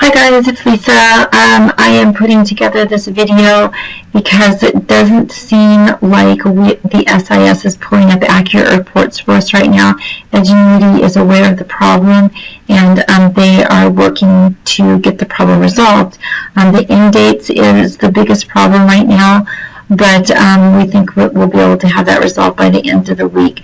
Hi guys, it's Lisa. I am putting together this video because it doesn't seem like the SIS is pulling up accurate reports for us right now. Edgenuity is aware of the problem and they are working to get the problem resolved. The end dates is the biggest problem right now, but we think we'll be able to have that resolved by the end of the week.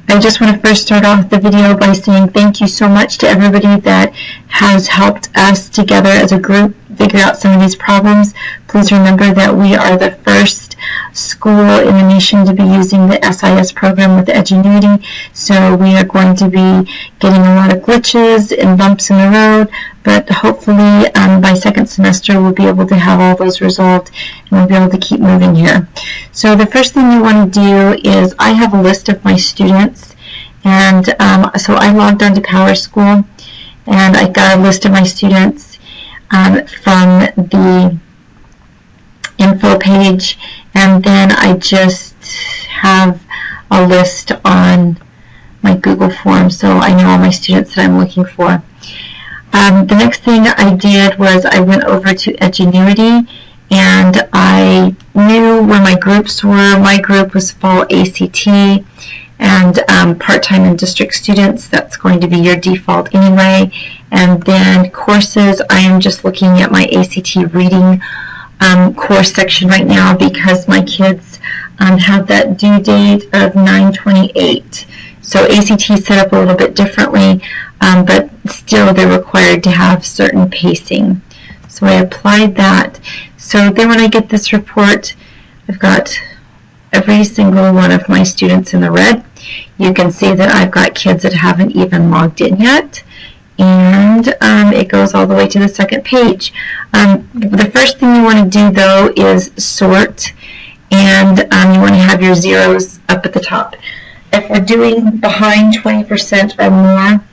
I just want to first start off the video by saying thank you so much to everybody that has helped us together as a group figure out some of these problems. Please remember that we are the first school in the nation to be using the SIS program with Edgenuity, so we are going to be getting a lot of glitches and bumps in the road, but hopefully by second semester we'll be able to have all those resolved and we'll be able to keep moving here. So the first thing you want to do is I have a list of my students, and so I logged onto PowerSchool and I got a list of my students from the info page, and then I just have a list on my Google form so I know all my students that I'm looking for. The next thing I did was I went over to Edgenuity and I knew where my groups were. My group was fall ACT and part-time and district students. That's going to be your default anyway. And then courses, I am just looking at my ACT reading course section right now because my kids have that due date of 9/28. So ACT is set up a little bit differently, but still they're required to have certain pacing. So I applied that. So then when I get this report, I've got every single one of my students in the red. You can see that I've got kids that haven't even logged in yet, and it goes all the way to the second page. The first thing you want to do though is sort, and you want to have your zeros up at the top. If we're doing behind 20% or more,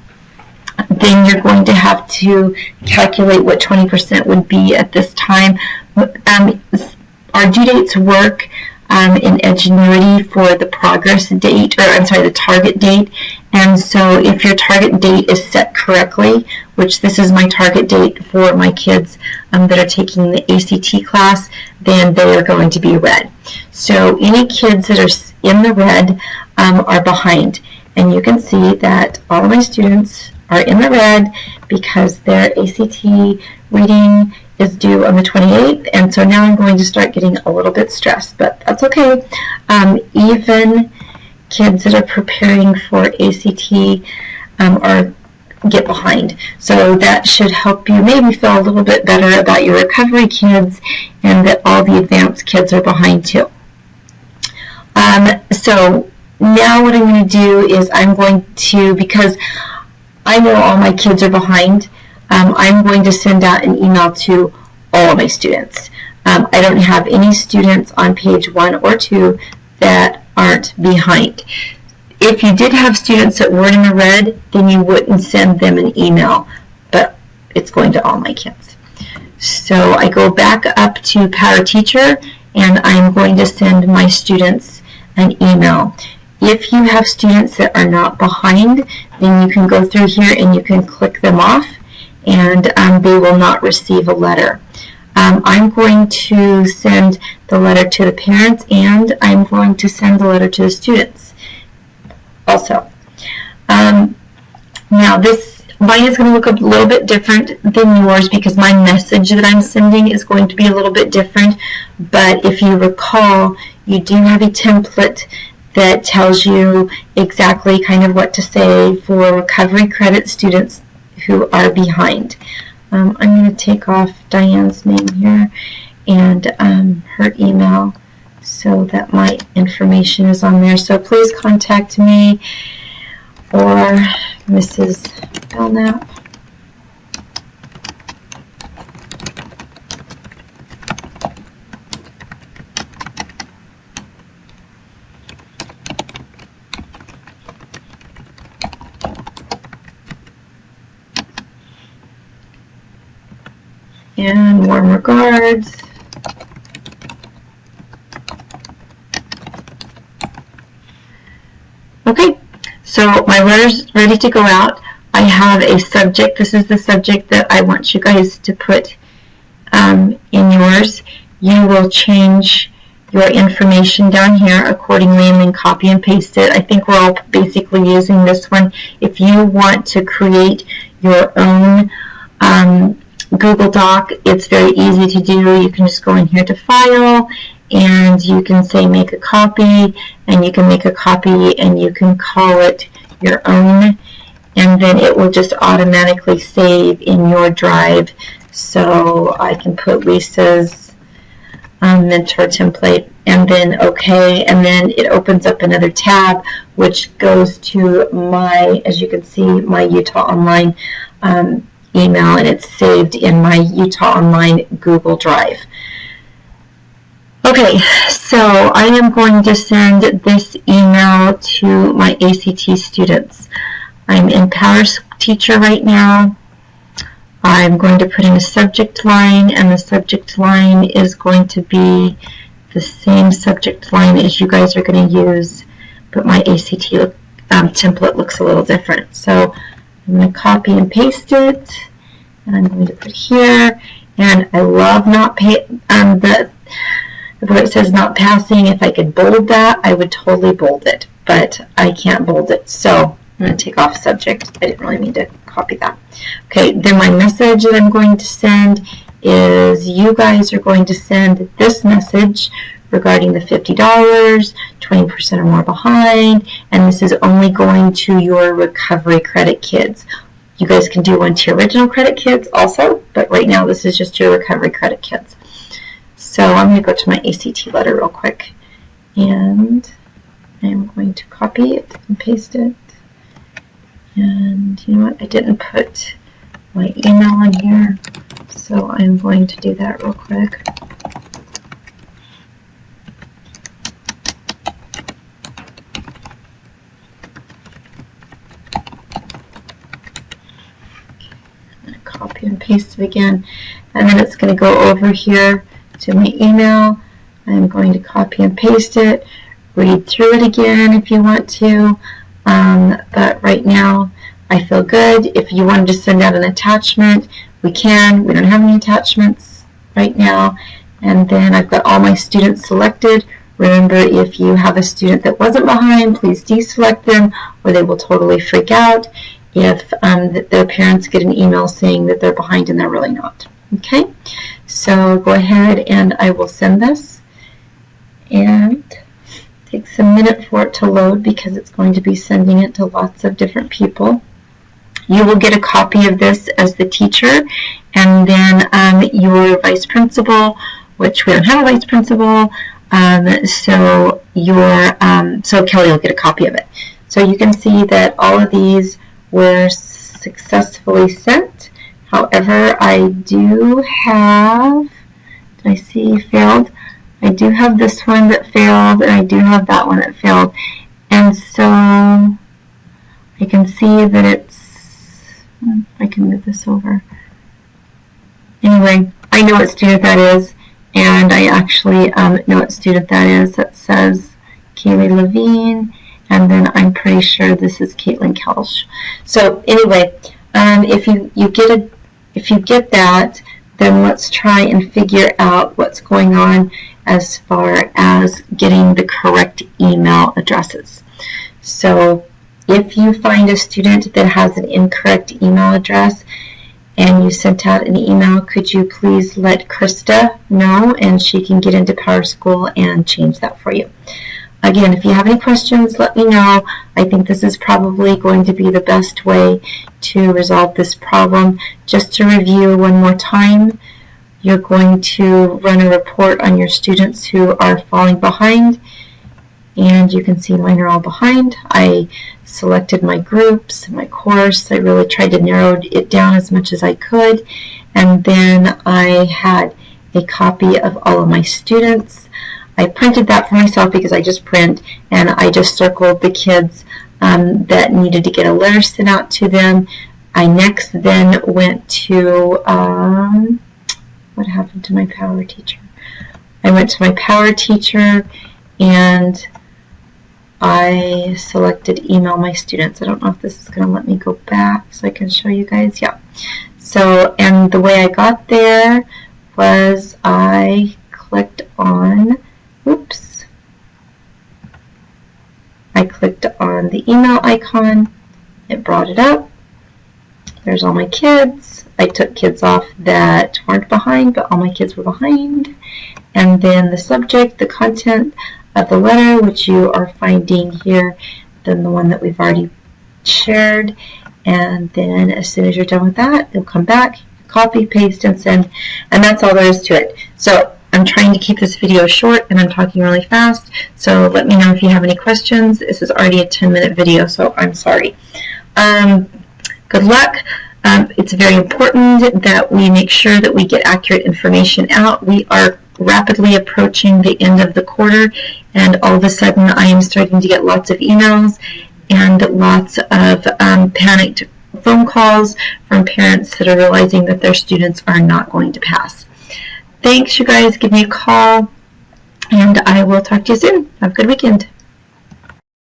then you're going to have to calculate what 20% would be at this time. Our due dates work in Edgenuity for the progress date, or I'm sorry, the target date. And so if your target date is set correctly, which this is my target date for my kids that are taking the ACT class, then they are going to be red. So any kids that are in the red are behind. And you can see that all of my students are in the red because their ACT reading is due on the 28th, and so now I'm going to start getting a little bit stressed, but that's okay. Even kids that are preparing for ACT get behind, so that should help you maybe feel a little bit better about your recovery kids and that all the advanced kids are behind too. So now what I'm going to do is I'm going to, because I know all my kids are behind, I'm going to send out an email to all of my students. I don't have any students on page 1 or 2 that aren't behind. If you did have students that weren't in the red, then you wouldn't send them an email, but it's going to all my kids. So I go back up to PowerTeacher and I'm going to send my students an email. If you have students that are not behind, then you can go through here and you can click them off, and they will not receive a letter. I'm going to send the letter to the parents, and I'm going to send the letter to the students also. Now mine is going to look a little bit different than yours because my message that I'm sending is going to be a little bit different, but if you recall, you do have a template that tells you exactly kind of what to say for recovery credit students who are behind. I'm going to take off Diane's name here and her email so that my information is on there. So please contact me or Mrs. Belknap. And warm regards. Okay, so my letter's ready to go out. I have a subject. This is the subject that I want you guys to put in yours. You will change your information down here accordingly and then copy and paste it. I think we're all basically using this one. If you want to create your own Google Doc, it's very easy to do. You can just go in here to File, and you can say make a copy, and you can make a copy and you can call it your own, and then it will just automatically save in your drive. So I can put Lisa's mentor template and then OK, and then it opens up another tab which goes to my, as you can see, my Utah Online email, and it's saved in my Utah Online Google Drive. Okay, so I am going to send this email to my ACT students. I'm in PowerTeacher right now. I'm going to put in a subject line, and the subject line is going to be the same subject line as you guys are going to use, but my ACT template looks a little different. So I'm going to copy and paste it, and I'm going to put here. And I love not where it says not passing. If I could bold that, I would totally bold it, but I can't bold it. So I'm going to take off subject. I didn't really mean to copy that. Okay, then my message that I'm going to send is you guys are going to send this message regarding the $50, 20% or more behind, and this is only going to your recovery credit kids. You guys can do one to your original credit kids also, but right now this is just your recovery credit kids. So I'm going to go to my ACT letter real quick, and I'm going to copy it and paste it. And you know what, I didn't put my email in here, so I'm going to do that real quick. I'm going to copy and paste it again, and then it's going to go over here to my email. I'm going to copy and paste it, read through it again if you want to, but right now I feel good. If you wanted to send out an attachment, we can. We don't have any attachments right now. And then I've got all my students selected. Remember, if you have a student that wasn't behind, please deselect them, or they will totally freak out if their parents get an email saying that they're behind and they're really not. Okay, so go ahead and I will send this, and it takes a minute for it to load because it's going to be sending it to lots of different people. You will get a copy of this as the teacher, and then your vice principal, which we don't have a vice principal, so Kelly will get a copy of it. So you can see that all of these were successfully sent. However, I do have, did I see failed? I do have this one that failed, and I do have that one that failed. And so I can see that it's, I can move this over. Anyway, I know what student that is, and I actually know what student that is. That says Kaylee Levine, and then I'm pretty sure this is Caitlin Kelsch. So anyway, if you get that, then let's try and figure out what's going on as far as getting the correct email addresses. So if you find a student that has an incorrect email address and you sent out an email, could you please let Krista know, and she can get into PowerSchool and change that for you. Again, if you have any questions, let me know. I think this is probably going to be the best way to resolve this problem. Just to review one more time, you're going to run a report on your students who are falling behind, and you can see mine are all behind. I selected my groups, my course. I really tried to narrow it down as much as I could, and then I had a copy of all of my students. I printed that for myself because I just print, and I just circled the kids that needed to get a letter sent out to them. I next then went to, what happened to my PowerTeacher? I went to my PowerTeacher, and I selected email my students. I don't know if this is going to let me go back so I can show you guys. Yeah. So, and the way I got there was I clicked on, oops, I clicked on the email icon. It brought it up. There's all my kids. I took kids off that weren't behind, but all my kids were behind. And then the subject, the content of the letter, which you are finding here, then the one that we've already shared. And then as soon as you're done with that, you'll come back, copy, paste, and send. And that's all there is to it. So I'm trying to keep this video short and I'm talking really fast. So let me know if you have any questions. This is already a 10-minute video, so I'm sorry. Good luck. It's very important that we make sure that we get accurate information out. We are rapidly approaching the end of the quarter, and all of a sudden I am starting to get lots of emails and lots of panicked phone calls from parents that are realizing that their students are not going to pass. Thanks, you guys. Give me a call, and I will talk to you soon. Have a good weekend.